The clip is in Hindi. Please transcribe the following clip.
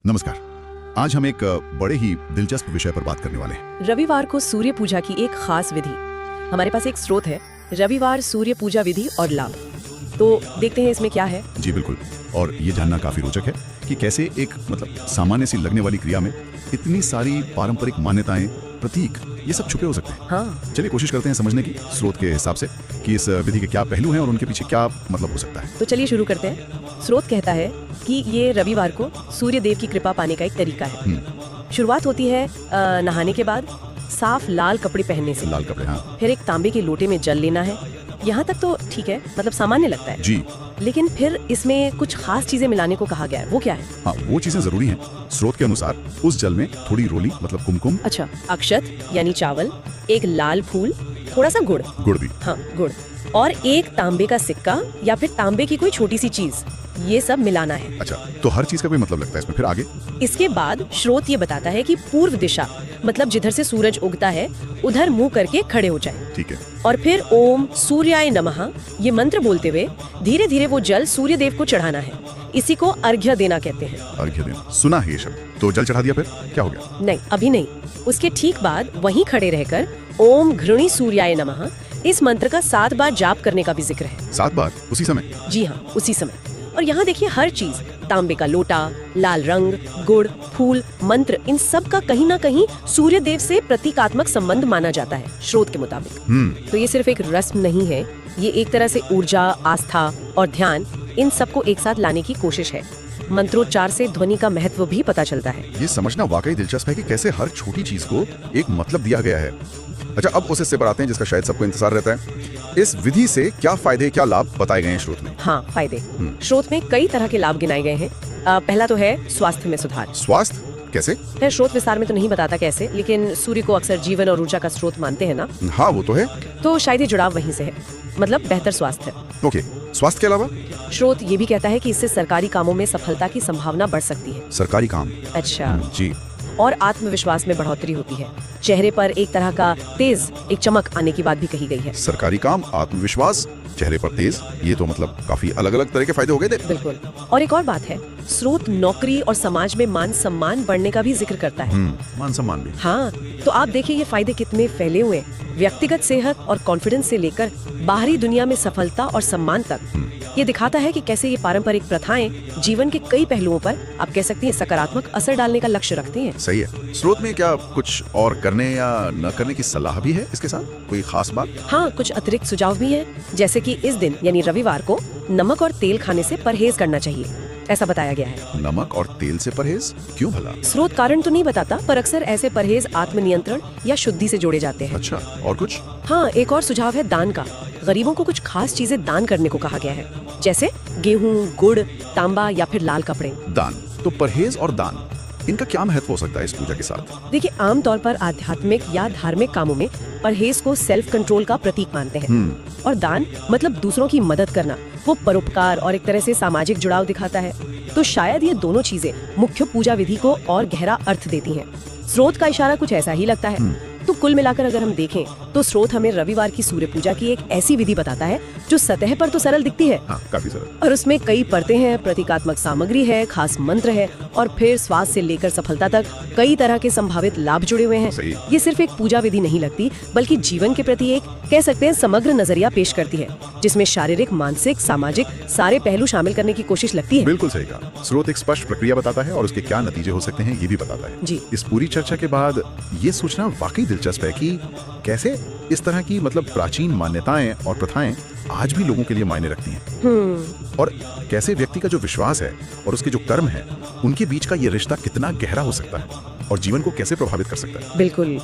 नमस्कार। आज हम एक बड़े ही दिलचस्प विषय पर बात करने वाले हैं। रविवार को सूर्य पूजा की एक खास विधि। हमारे पास एक स्रोत है, रविवार सूर्य पूजा विधि और लाभ। तो देखते हैं इसमें क्या है। जी बिल्कुल। और ये जानना काफी रोचक है कि कैसे एक सामान्य सी लगने वाली क्रिया में इतनी सारी पारंपरिक मान्यताएं, प्रतीक, ये सब छुपे हो सकते हैं। हाँ, चलिए कोशिश करते हैं समझने की स्रोत के हिसाब से कि इस विधि के क्या पहलू हैं और उनके पीछे क्या मतलब हो सकता है। तो चलिए शुरू करते हैं। स्रोत कहता है कि ये रविवार को सूर्य देव की कृपा पाने का एक तरीका है। शुरुआत होती है नहाने के बाद साफ लाल कपड़े पहनने से। लाल कपड़े, हाँ फिर एक तांबे के लोटे में जल लेना है। यहाँ तक तो ठीक है, मतलब सामान्य लगता है जी। लेकिन फिर इसमें कुछ खास चीजें मिलाने को कहा गया है। वो क्या है? हाँ, वो चीजें जरूरी हैं। स्रोत के अनुसार उस जल में थोड़ी रोली मतलब कुमकुम, अच्छा, अक्षत यानी चावल, एक लाल फूल, थोड़ा सा गुड़। गुड़ भी। हाँ, गुड़, और एक तांबे का सिक्का या फिर तांबे की कोई छोटी सी चीज, ये सब मिलाना है। अच्छा, तो हर चीज का कोई मतलब लगता है इसमें। फिर आगे इसके बाद स्रोत ये बताता है कि पूर्व दिशा, मतलब जिधर से सूरज उगता है उधर मुंह करके खड़े हो जाए। ठीक है। और फिर ओम सूर्याय नमः ये मंत्र बोलते हुए धीरे धीरे वो जल सूर्य देव को चढ़ाना है। इसी को अर्घ्य देना कहते हैं। अर्घ्य देना, सुना है ये शब्द। तो जल चढ़ा दिया, फिर क्या हो गया? नहीं, अभी नहीं। उसके ठीक बाद वहीं खड़े रहकर ओम घृणी सूर्याय नमः इस मंत्र का 7 बार जाप करने का भी जिक्र है। 7 बार उसी समय? जी हाँ, उसी समय। और यहाँ देखिए, हर चीज, तांबे का लोटा, लाल रंग, गुड़, फूल, मंत्र, इन सब का कहीं ना कहीं सूर्य देव से प्रतीकात्मक संबंध माना जाता है स्रोत के मुताबिक। तो ये सिर्फ एक रस्म नहीं है, ये एक तरह से ऊर्जा, आस्था और ध्यान, इन सबको एक साथ लाने की कोशिश है। मंत्रोच्चार से ध्वनि का महत्व भी पता चलता है। ये समझना वाकई दिलचस्प है कि कैसे हर छोटी चीज को एक मतलब दिया गया है। अच्छा, अब उस हिस्से पर आते हैं जिसका शायद सबको इंतजार रहता है। इस विधि से क्या फायदे, क्या लाभ बताए गए हैं स्रोत में? हाँ, फायदे। स्रोत में कई तरह के लाभ गिनाए गए हैं। पहला तो है स्वास्थ्य में सुधार। स्वास्थ्य कैसे? खैर, स्रोत विस्तार में तो नहीं बताता कैसे, लेकिन सूर्य को अक्सर जीवन और ऊर्जा का स्रोत मानते हैं ना। हाँ, वो तो है। तो शायद ये जुड़ाव वहीं से है, मतलब बेहतर स्वास्थ्य। ओके, स्वास्थ्य के अलावा? स्रोत ये भी कहता है कि इससे सरकारी कामों में सफलता की संभावना बढ़ सकती है। सरकारी काम? अच्छा। जी। और आत्मविश्वास में बढ़ोतरी होती है। चेहरे पर एक तरह का तेज, एक चमक आने की बात भी कही गई है। सरकारी काम, आत्मविश्वास, चेहरे पर तेज, ये तो मतलब काफी अलग अलग तरह के फायदे हो गए थे। बिल्कुल। और एक और बात है, स्रोत नौकरी और समाज में मान सम्मान बढ़ने का भी जिक्र करता है। मान सम्मान भी। हाँ, तो आप देखिए ये फायदे कितने फैले हुए हैं। व्यक्तिगत सेहत और कॉन्फिडेंस से लेकर बाहरी दुनिया में सफलता और सम्मान तक। ये दिखाता है कि कैसे ये पारंपरिक प्रथाएं जीवन के कई पहलुओं पर, आप कह सकती हैं, सकारात्मक असर डालने का लक्ष्य रखती हैं। सही है। स्रोत में क्या कुछ और करने या न करने की सलाह भी है इसके साथ? कोई खास बात? हाँ, कुछ अतिरिक्त सुझाव भी है, जैसे कि इस दिन यानी रविवार को नमक और तेल खाने से परहेज करना चाहिए, ऐसा बताया गया है। नमक और तेल से परहेज क्यों भला? स्रोत कारण तो नहीं बताता, पर अक्सर ऐसे परहेज आत्मनियंत्रण या शुद्धि से जोड़े जाते हैं। अच्छा, और कुछ? हाँ, एक और सुझाव है दान का। गरीबों को कुछ खास चीजें दान करने को कहा गया है, जैसे गेहूं, गुड़, तांबा या फिर लाल कपड़े। दान, तो परहेज और दान, इनका क्या महत्व हो सकता है इस पूजा के साथ? देखिए, आमतौर पर आध्यात्मिक या धार्मिक कामों में परहेज को सेल्फ कंट्रोल का प्रतीक मानते हैं। और दान मतलब दूसरों की मदद करना, वो परोपकार और एक तरह से सामाजिक जुड़ाव दिखाता है। तो शायद ये दोनों चीजें मुख्य पूजा विधि को और गहरा अर्थ देती हैं। स्रोत का इशारा कुछ ऐसा ही लगता है। तो कुल मिलाकर अगर हम देखें तो स्रोत हमें रविवार की सूर्य पूजा की एक ऐसी विधि बताता है जो सतह पर तो सरल दिखती है, हाँ, काफी सरल, और उसमें कई परतें हैं, प्रतीकात्मक सामग्री है, खास मंत्र है, और फिर स्वास्थ्य से लेकर सफलता तक कई तरह के संभावित लाभ जुड़े हुए हैं। सही। ये सिर्फ एक पूजा विधि नहीं लगती, बल्कि जीवन के प्रति एक, कह सकते हैं, समग्र नजरिया पेश करती है, जिसमें शारीरिक, मानसिक, सामाजिक सारे पहलू शामिल करने की कोशिश लगती है। बिल्कुल सही कहा। स्रोत एक स्पष्ट प्रक्रिया बताता है और उसके क्या नतीजे हो सकते हैं ये भी बताता है। जी। इस पूरी चर्चा के बाद ये सोचना वाकई दिलचस्प है कि कैसे इस तरह की प्राचीन मान्यताएं और प्रथाएं आज भी लोगों के लिए मायने रखती हैं। और कैसे व्यक्ति का जो विश्वास है और उसके जो कर्म है, उनके बीच का ये रिश्ता कितना गहरा हो सकता है और जीवन को कैसे प्रभावित कर सकता है। बिल्कुल।